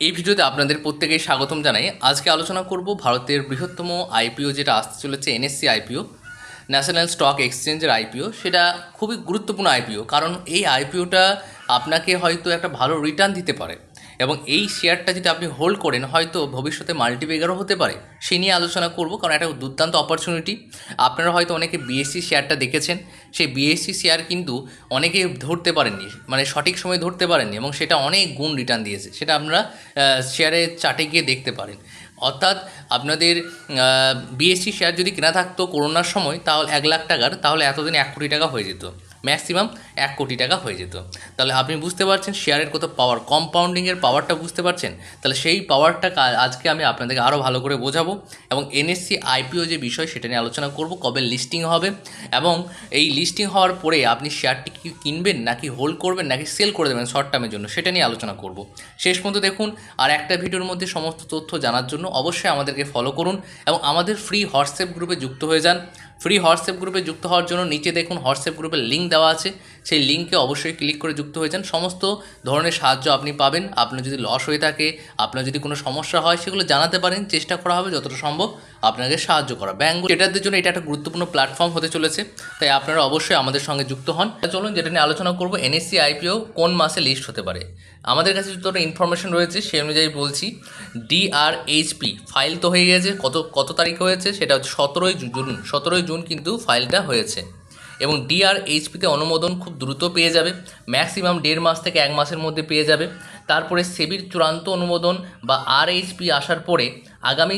এই ভিডিওতে আপনাদের প্রত্যেকেই স্বাগতম জানাই। আজকে আলোচনা করব ভারতের বৃহত্তম আইপিও যেটা আসতে চলেছে, এনএসসি আইপিও, ন্যাশনাল স্টক এক্সচেঞ্জের আইপিও। সেটা খুবই গুরুত্বপূর্ণ আইপিও, কারণ এই আইপিওটা আপনাকে হয়তো একটা ভালো রিটার্ন দিতে পারে এবং এই শেয়ারটা যদি আপনি হোল্ড করেন হয়তো ভবিষ্যতে মাল্টিব্যাগারও হতে পারে। সে নিয়ে আলোচনা করব, কারণ একটা দুর্দান্ত অপরচুনিটি। আপনারা হয়তো অনেকে বিএসসি শেয়ারটা দেখেছেন, সেই বিএসসি শেয়ার কিন্তু অনেকে ধরতে পারেননি, মানে সঠিক সময়ে ধরতে পারেননি এবং সেটা অনেক গুণ রিটার্ন দিয়েছে। সেটা আপনারা শেয়ারের চার্টে গিয়ে দেখতে পারেন। অর্থাৎ আপনাদের বিএসসি শেয়ার যদি কেনা থাকতো করোনার সময়, তাহলে 1,00,000 টাকার, তাহলে এতদিন 1 কোটি টাকা হয়ে যেত, ম্যাক্সিমাম 1 কোটি টাকা হয়ে যেত। তাহলে আপনি বুঝতে পারছেন শেয়ারের কত পাওয়ার, কম্পাউন্ডিংয়ের পাওয়ারটা বুঝতে পারছেন। তাহলে সেই পাওয়ারটা আজকে আমি আপনাদেরকে আরও ভালো করে বোঝাবো এবং এনএসসি আইপিও যে বিষয় সেটা নিয়ে আলোচনা করব, কবে লিস্টিং হবে এবং এই লিস্টিং হওয়ার পরে আপনি শেয়ারটি কি কিনবেন নাকি হোল্ড করবেন নাকি সেল করে দেবেন শর্ট টার্মের জন্য, সেটা নিয়ে আলোচনা করব। শেষ পর্যন্ত দেখুন। আর একটা ভিডিওর মধ্যে সমস্ত তথ্য জানার জন্য অবশ্যই আমাদেরকে ফলো করুন এবং আমাদের ফ্রি হোয়াটসঅ্যাপ গ্রুপে যুক্ত হয়ে যান। ফ্রি হোয়াটসঅ্যাপ গ্রুপে যুক্ত হওয়ার জন্য নিচে দেখুন হোয়াটসঅ্যাপ গ্রুপের লিঙ্ক দেওয়া আছে, সেই লিঙ্কে অবশ্যই ক্লিক করে যুক্ত হয়ে যান। সমস্ত ধরনের সাহায্য আপনি পাবেন। আপনার যদি লস হয়ে থাকে, আপনার যদি কোনো সমস্যা হয়, সেগুলো জানাতে পারেন, চেষ্টা করা হবে যতটা সম্ভব আপনাকে সাহায্য করা। ব্যাঙ্ক ট্রেডারদের জন্য এটা একটা গুরুত্বপূর্ণ প্ল্যাটফর্ম হতে চলেছে, তাই আপনারা অবশ্যই আমাদের সঙ্গে যুক্ত হন। চলুন যেটা নিয়ে আলোচনা করব, এনএসসি আইপিও কোন মাসে লিস্ট হতে পারে। আমাদের কাছে যতটা ইনফরমেশন রয়েছে সেই অনুযায়ী বলছি। ডিআরএইচপি ফাইল তো হয়ে গেছে, কত তারিখ হয়েছে সেটা হচ্ছে 17ই জুন কিন্তু ফাইলটা হয়েছে এবং ডিআরএইচপিতে অনুমোদন খুব দ্রুত পেয়ে যাবে, ম্যাক্সিমাম 1.5 মাস থেকে 1 মাসের মধ্যে পেয়ে যাবে। তারপরে সেবির চূড়ান্ত অনুমোদন বা আরএইচপি আসার পরে আগামী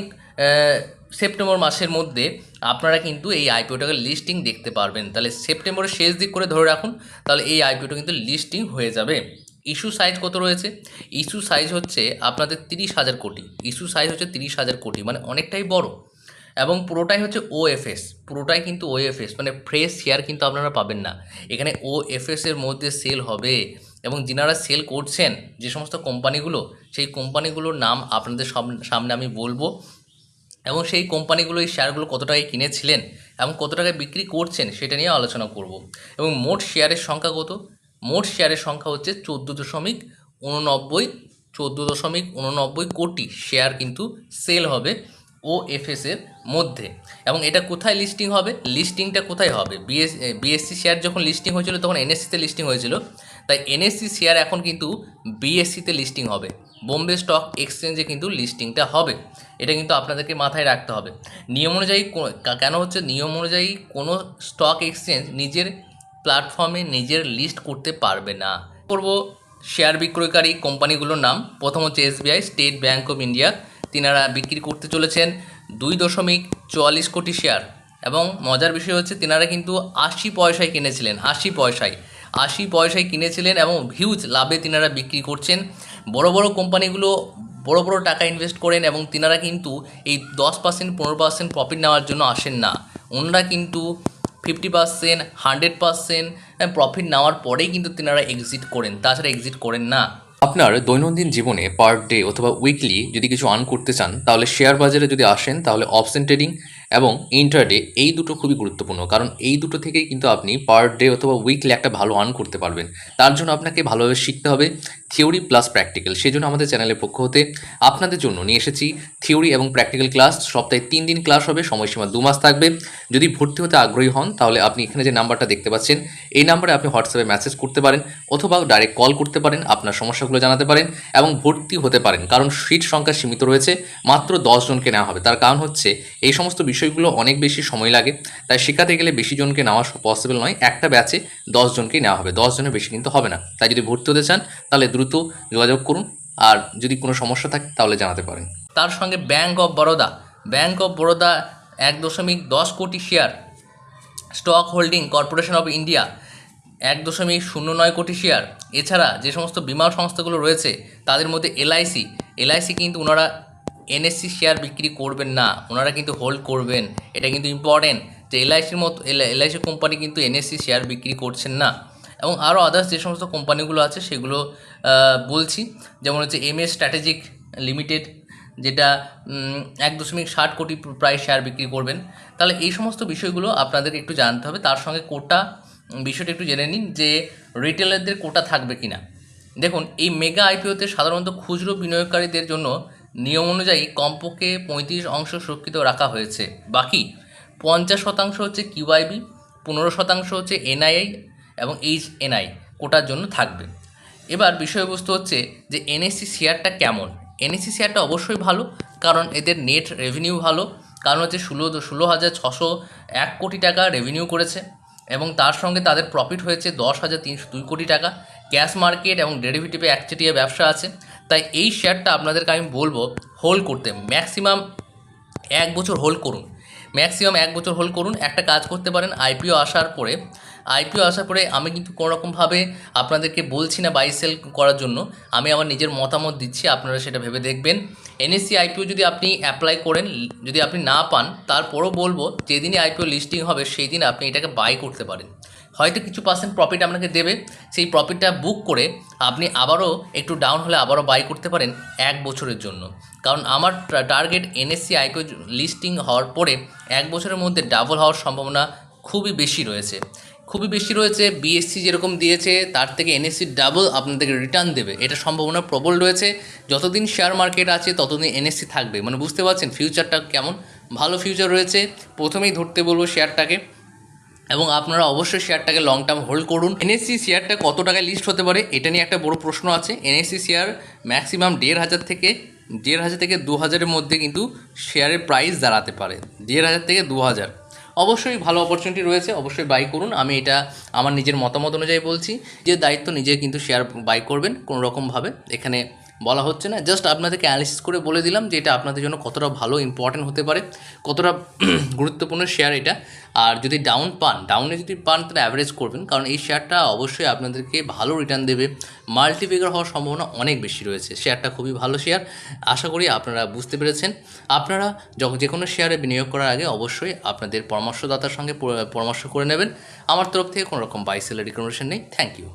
সেপ্টেম্বর মাসের মধ্যে আপনারা কিন্তু এই আইপিওটাকে লিস্টিং দেখতে পারবেন। তাহলে সেপ্টেম্বরের শেষ দিক করে ধরে রাখুন, তাহলে এই আইপিওটা কিন্তু লিস্টিং হয়ে যাবে। ইস্যু সাইজ কত রয়েছে? ইস্যু সাইজ হচ্ছে আপনাদের 30,000 কোটি। ইস্যু সাইজ হচ্ছে 30,000 কোটি, মানে অনেকটাই বড় এবং পুরোটাই হচ্ছে ওএফএস, পুরোটাই কিন্তু ওএফএস, মানে ফ্রেশ শেয়ার কিন্তু আপনারা পাবেন না এখানে। ওএফএসের মধ্যে সেল হবে এবং যিনারা সেল করছেন যে সমস্ত কোম্পানিগুলো, সেই কোম্পানিগুলোর নাম আপনাদের সামনে আমি বলবো এবং সেই কোম্পানিগুলো এই শেয়ারগুলো কত টাকায় কিনেছিলেন এবং কত টাকায় বিক্রি করছেন সেটা নিয়ে আলোচনা করব। এবং মোট শেয়ারের সংখ্যা কত? মোট শেয়ারের সংখ্যা হচ্ছে 14.89 কোটি শেয়ার কিন্তু সেল হবে ওএফএসের মধ্যে। এবং এটা কোথায় লিস্টিং হবে? লিস্টিংটা কোথায় হবে? বিএসসি শেয়ার যখন লিস্টিং হয়েছিল তখন এনএসসিতে লিস্টিং হয়েছিল, তাই এনএসসি শেয়ার এখন কিন্তু বিএসসিতে লিস্টিং হবে, বোম্বে স্টক এক্সচেঞ্জে কিন্তু লিস্টিংটা হবে। এটা কিন্তু আপনাদেরকে মাথায় রাখতে হবে। নিয়ম অনুযায়ী কেন হচ্ছে, নিয়ম অনুযায়ী কোনো স্টক এক্সচেঞ্জ নিজের প্ল্যাটফর্মে নিজের লিস্ট করতে পারবে না। করব শেয়ার বিক্রয়কারী কোম্পানিগুলোর নাম। প্রথম হচ্ছে SBI, state bank of India. তিনারা বিক্রি করতে চলেছেন 2.44 কোটি শেয়ার এবং মজার বিষয় হচ্ছে তিনারা কিন্তু 80 পয়সায় কিনেছিলেন, 80 পয়সায় কিনেছিলেন এবং হিউজ লাভে তিনারা বিক্রি করছেন। বড় বড় কোম্পানিগুলো বড় বড় টাকা ইনভেস্ট করেন এবং তিনারা কিন্তু এই 10% 15% প্রফিট নেওয়ার জন্য আসেন না। ওনারা কিন্তু 50%, 100% প্রফিট নেওয়ার পরেই কিন্তু তিনারা এক্সিট করেন, তাছাড়া এক্সিট করেন না। আপনার দৈনন্দিন জীবনে পার ডে অথবা উইকলি যদি কিছু আর্ন করতে চান, তাহলে শেয়ার বাজারে যদি আসেন তাহলে অপশন ট্রেডিং এবং ইন্ট্রাডে এই দুটো খুবই গুরুত্বপূর্ণ, কারণ এই দুটো থেকেই কিন্তু আপনি পার ডে অথবা উইকলি একটা ভালো আর্ন করতে পারবেন। তার জন্য আপনাকে ভালোভাবে শিখতে হবে থিওরি প্লাস প্র্যাকটিক্যাল। সেই জন্য আমাদের চ্যানেলের পক্ষ হতে আপনাদের জন্য নিয়ে এসেছি থিওরি এবং প্র্যাকটিক্যাল ক্লাস। সপ্তাহে 3 দিন ক্লাস হবে, সময়সীমা 2 মাস থাকবে। যদি ভর্তি হতে আগ্রহী হন তাহলে আপনি এখানে যে নাম্বারটা দেখতে পাচ্ছেন এই নাম্বারে আপনি হোয়াটসঅ্যাপে মেসেজ করতে পারেন অথবা ডাইরেক্ট কল করতে পারেন, আপনার সমস্যাগুলো জানাতে পারেন এবং ভর্তি হতে পারেন। কারণ সিট সংখ্যা সীমিত রয়েছে, মাত্র 10 জনকে নেওয়া হবে। তার কারণ হচ্ছে এই সমস্ত বিষয়গুলো অনেক বেশি সময় লাগে, তাই শেখাতে গেলে বেশি জনকে নেওয়া পসিবল নয়। একটা ব্যাচে 10 জনকেই নেওয়া হবে, 10 জনের বেশি কিন্তু হবে না। তাই যদি ভর্তি হতে চান তাহলে দ্রুত যোগাযোগ করুন, আর যদি কোনো সমস্যা থাকে তাহলে জানাতে পারেন। তার সঙ্গে ব্যাঙ্ক অফ বরোদা 1.10 কোটি share, stock holding corporation of India 1.09 কোটি শেয়ার। এছাড়া যে সমস্ত বিমা সংস্থাগুলো রয়েছে তাদের মধ্যে এলআইসি কিন্তু ওনারা এনএসসি শেয়ার বিক্রি করবেন না, ওনারা কিন্তু হোল্ড করবেন। এটা কিন্তু ইম্পর্টেন্ট যে এলআইসি কোম্পানি কিন্তু এনএসসি শেয়ার বিক্রি করছেন না। এবং আরও আদার্স যে সমস্ত কোম্পানিগুলো আছে সেগুলো বলছি, যেমন হচ্ছে এমএস স্ট্র্যাটেজিক লিমিটেড, যেটা 1.60 কোটি প্রায় শেয়ার বিক্রি করবেন। তাহলে এই সমস্ত বিষয়গুলো আপনাদেরকে একটু জানতে হবে। তার সঙ্গে কোটা বিষয়টা একটু জেনে নিন যে রিটেলারদের কোটা থাকবে কিনা। দেখুন, এই মেগা আইপিওতে সাধারণত খুচরো বিনিয়োগকারীদের জন্য নিয়ম অনুযায়ী কমপক্ষে 35% সুরক্ষিত রাখা হয়েছে। বাকি 50% হচ্ছে কিউআইবি, 15% হচ্ছে এনআইআই এবং এইচএনআই কোটার জন্য থাকবে। এবার বিষয়বস্তু হচ্ছে যে এনএসসি শেয়ারটা কেমন। এনএসসি শেয়ারটা অবশ্যই ভালো, কারণ এদের নেট রেভিনিউ ভালো। কারণ হচ্ছে 16,601 কোটি টাকা রেভিনিউ করেছে এবং তার সঙ্গে তাদের প্রফিট হয়েছে 10,302 কোটি টাকা। ক্যাশ মার্কেট এবং ডেরিভেটিভে একচেটিয়া ব্যবসা আছে। তাই এই শেয়ারটা আপনাদেরকে আমি বলবো হোল্ড করতে। ম্যাক্সিমাম 1 বছর হোল্ড করুন, ম্যাক্সিমাম 1 বছর হোল্ড করুন। একটা কাজ করতে পারেন, আইপিও আসার পরে আমি কিন্তু কোনোরকমভাবে আপনাদেরকে বলছি না বাই সেল করার জন্য, আমি আমার নিজের মতামত দিচ্ছি, আপনারা সেটা ভেবে দেখবেন। এনএসসি আইপিও যদি আপনি অ্যাপ্লাই করেন, যদি আপনি না পান, তারপরও বলবো যেদিনই আইপিও লিস্টিং হবে সেই দিন আপনি এটাকে বাই করতে পারেন। হয়তো কিছু পার্সেন্ট প্রফিট আপনাকে দেবে, সেই প্রফিটটা বুক করে আপনি আবারও একটু ডাউন হলে আবারও বাই করতে পারেন 1 বছরের জন্য। কারণ আমার টার্গেট এনএসসি আইপিও লিস্টিং হওয়ার পরে 1 বছরের মধ্যে ডাবল হওয়ার সম্ভাবনা খুবই বেশি রয়েছে, খুবই বেশি রয়েছে। বিএসসি যেরকম দিয়েছে তার থেকে এনএসসি ডাবল আপনাদেরকে রিটার্ন দেবে, এটা সম্ভাবনা প্রবল রয়েছে। যতদিন শেয়ার মার্কেট আছে ততদিন এনএসসি থাকবে। মানে বুঝতে পারছেন ফিউচারটা কেমন, ভালো ফিউচার রয়েছে। প্রথমেই ধরতে বলবো শেয়ারটাকে, এবং আপনারা অবশ্যই শেয়ারটাকে লং টার্ম হোল্ড করুন। এনএসসি শেয়ারটা কত টাকায় লিস্ট হতে পারে এটা নিয়ে একটা বড় প্রশ্ন আছে। এনএসসি শেয়ার ম্যাক্সিমাম 1,500 থেকে 2,000-এর মধ্যে কিন্তু শেয়ারের প্রাইস দাঁড়াতে পারে। 1,500 থেকে 2,000 অবশ্যই ভালো অপরচুনিটি রয়েছে, অবশ্যই বাই করুন। আমি এটা আমার নিজের মতামত অনুযায়ী বলছি, যে দায়িত্ব নিজে কিন্তু শেয়ার বাই করবেন, কোনো রকমভাবে এখানে বলা হচ্ছে না। জাস্ট আপনাদেরকে অ্যানালিসিস করে বলে দিলাম যে এটা আপনাদের জন্য কতটা ভালো ইম্পর্টেন্ট হতে পারে, কতটা গুরুত্বপূর্ণ শেয়ার এটা। আর যদি ডাউনে যদি পান তাহলে অ্যাভারেজ করবেন, কারণ এই শেয়ারটা অবশ্যই আপনাদেরকে ভালো রিটার্ন দেবে। মাল্টিফিগার হওয়ার সম্ভাবনা অনেক বেশি রয়েছে। শেয়ারটা খুবই ভালো শেয়ার, আশা করি আপনারা বুঝতে পেরেছেন। আপনারা যে কোনো শেয়ারে বিনিয়োগ করার আগে অবশ্যই আপনাদের পরামর্শদাতার সঙ্গে পরামর্শ করে নেবেন। আমার তরফ থেকে কোনো রকম বাই সেলের রিকমেন্ডেশন নেই। Thank you.